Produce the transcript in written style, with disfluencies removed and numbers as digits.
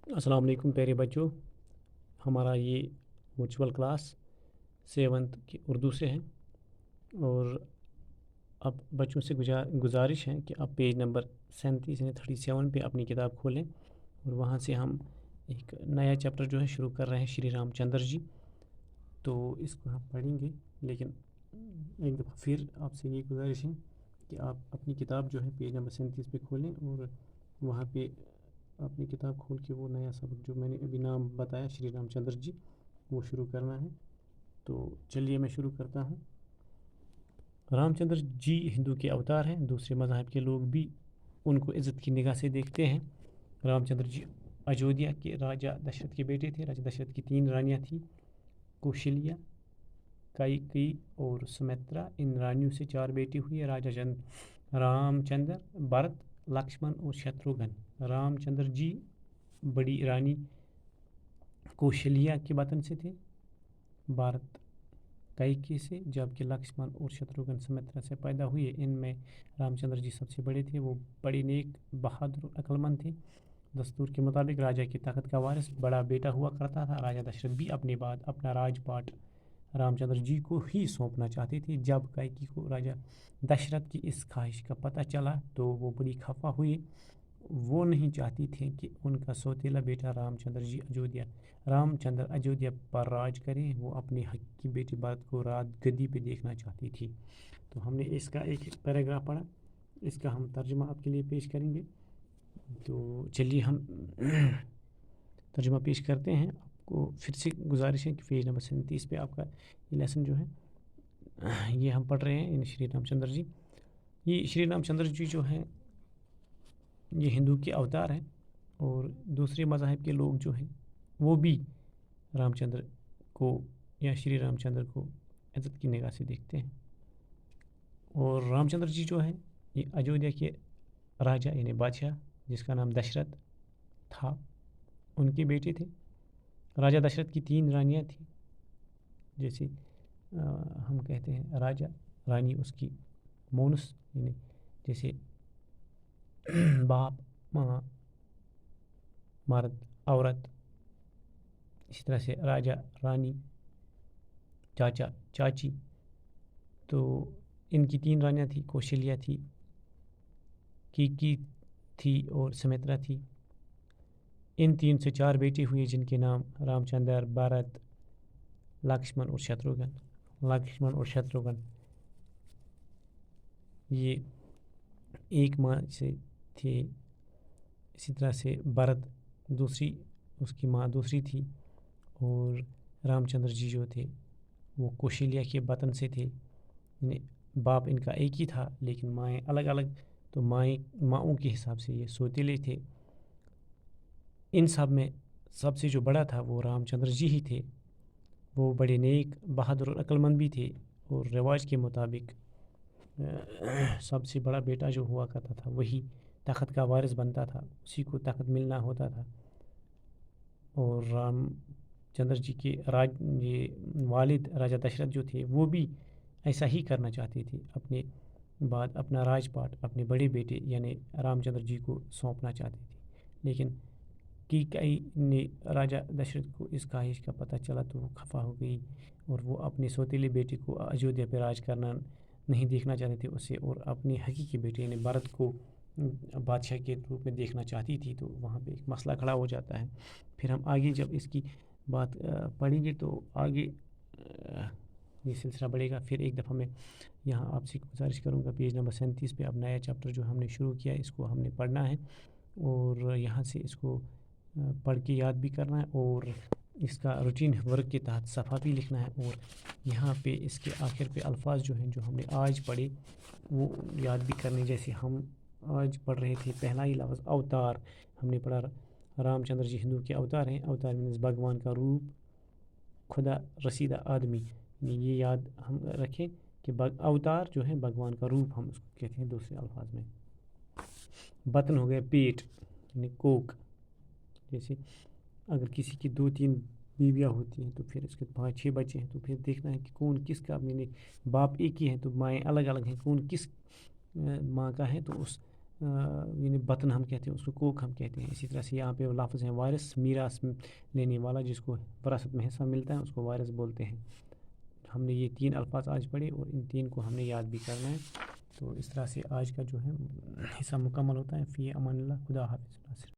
अस्सलाम वालेकुम प्यारे बच्चों। हमारा ये वर्चुअल क्लास 7th की उर्दू से है और अब बच्चों से गुजारिश है कि आप पेज नंबर 37 यानी 37 पे अपनी किताब खोलें और वहाँ से हम एक नया चैप्टर जो है शुरू कर रहे हैं, श्री रामचंद्र जी। तो इसको हम पढ़ेंगे, लेकिन एक दफ़ा फिर आपसे ये गुजारिश है कि आप अपनी किताब जो है पेज नंबर 37 पे खोलें और वहाँ पे अपनी किताब खोल के वो नया सबक जो मैंने अभी नाम बताया श्री रामचंद्र जी, वो शुरू करना है। तो चलिए मैं शुरू करता हूँ। रामचंद्र जी हिंदू के अवतार हैं। दूसरे मज़हब के लोग भी उनको इज़्ज़त की निगाह से देखते हैं। रामचंद्र जी अयोध्या के राजा दशरथ के बेटे थे। राजा दशरथ की 3 रानियाँ थीं, कौशल्या, कैकेयी और सुमित्रा। इन रानियों से 4 बेटे हुए, रामचंद्र, भरत, लक्ष्मण और शत्रुघ्न। रामचंद्र जी बड़ी रानी कौशल्या के वतन से थे, भरत कैकेयी से, जबकि लक्ष्मण और शत्रुघ्न सुमित्रा से पैदा हुए। इनमें रामचंद्र जी सबसे बड़े थे। वो बड़े नेक, बहादुर और अक्लमंद थे। दस्तूर के मुताबिक राजा की तख्त का वारिस बड़ा बेटा हुआ करता था। राजा दशरथ भी अपने बाद अपना राजपाट रामचंद्र जी को ही सौंपना चाहते थे। जब कैकेयी को राजा दशरथ की इस ख्वाहिश का पता चला तो वो बड़ी खफा हुई। वो नहीं चाहती थी कि उनका सौतेला बेटा रामचंद्र अयोध्या पर राज करे। वो अपने हक की बेटी भरत को राज गद्दी पे देखना चाहती थी। तो हमने इसका एक पैराग्राफ पढ़ा, इसका हम तर्जुमा आपके लिए पेश करेंगे। तो चलिए हम तर्जुमा पेश करते हैं। आपको फिर से गुजारिश है कि पेज नंबर 37 पे आपका ये लेसन जो है ये हम पढ़ रहे हैं इन श्री रामचंद्र जी। ये श्री रामचंद्र जी जो हैं ये हिंदू के अवतार हैं और दूसरे मज़ाहिब के लोग जो हैं वो भी रामचंद्र को या श्री रामचंद्र को इज़्ज़त की निगाह से देखते हैं। और रामचंद्र जी जो हैं ये अयोध्या के राजा यानी बादशाह जिसका नाम दशरथ था, उनके बेटे थे। राजा दशरथ की 3 रानियाँ थीं। जैसे हम कहते हैं राजा, रानी उसकी मोनुस, यानी जैसे बाप, माँ, मर्द, औरत। इसी तरह से राजा, रानी, चाचा, चाची। तो इनकी 3 रानियाँ थी, कौशल्या थी, कैकेयी थी और सुमित्रा थी। इन 3 से 4 बेटे हुए जिनके नाम रामचंद्र, भरत, लक्ष्मण और शत्रुघ्न। लक्ष्मण और शत्रुघ्न ये एक माँ से थे। इसी तरह से भरत दूसरी, उसकी माँ दूसरी थी। और रामचंद्र जी जो थे वो कौशल्या के वतन से थे। बाप इनका एक ही था लेकिन माएँ अलग अलग, तो माँओं के हिसाब से ये सौतेले थे। इन सब में सबसे जो बड़ा था वो रामचंद्र जी ही थे। वो बड़े नेक, बहादुर और अक्लमंद भी थे और रिवाज के मुताबिक सबसे बड़ा बेटा जो हुआ करता था वही तख्त का वारिस बनता था, उसी को तख्त मिलना होता था। और रामचंद्र जी के ये वालिद राजा दशरथ जो थे वो भी ऐसा ही करना चाहते थे। अपने बाद अपना राजपाट अपने बड़े बेटे यानी रामचंद्र जी को सौंपना चाहते थे। लेकिन कैकेयी ने राजा दशरथ को इस ख्वाहिश का पता चला तो वो खफा हो गई और वो अपने सौतेले बेटे को अयोध्या पर राज करना नहीं देखना चाहते थे उसे, और अपने हकीकी बेटे यानी भरत को बादशाह के रूप में देखना चाहती थी। तो वहाँ पे एक मसला खड़ा हो जाता है। फिर हम आगे जब इसकी बात पढ़ेंगे तो आगे ये सिलसिला बढ़ेगा। फिर एक दफ़ा मैं यहाँ आपसे गुजारिश करूँगा, पेज नंबर 37 पे अब नया चैप्टर जो हमने शुरू किया है इसको हमने पढ़ना है और यहाँ से इसको पढ़ के याद भी करना है और इसका रूटीन वर्क के तहत सफ़ा भी लिखना है। और यहाँ पे इसके आखिर पे अल्फाज जो हैं जो हमने आज पढ़े वो याद भी करने। जैसे हम आज पढ़ रहे थे पहला ही लफ्ज़ अवतार, हमने पढ़ा रामचंद्र जी हिंदू के अवतार हैं। अवतार मीन्स भगवान का रूप, खुदा रसीदा आदमी। ये याद हम रखें कि अवतार जो है भगवान का रूप हम उसको कहते हैं दूसरे अल्फाज में। बतन हो गया पेट यानी कोक। जैसे अगर किसी की 2-3 बीवियाँ होती हैं तो फिर उसके 5-6 बच्चे हैं तो फिर देखना है कि कौन किसका, यानी बाप एक ही है तो माएँ अलग अलग हैं, कौन किस माँ का है तो उस یعنی بطن ہم کہتے ہیں اس کو کوکھ ہم کہتے ہیں. اسی طرح سے یہاں پہ لفظ ہیں وارث، میراث لینے والا، جس کو وراثت میں حصہ ملتا ہے اس کو وارث بولتے ہیں. ہم نے یہ 3 الفاظ آج پڑھے اور ان 3 کو ہم نے یاد بھی کرنا ہے. تو اس طرح سے آج کا جو ہے حصہ مکمل ہوتا ہے. فی امان اللہ. خدا حافظ. ناصر.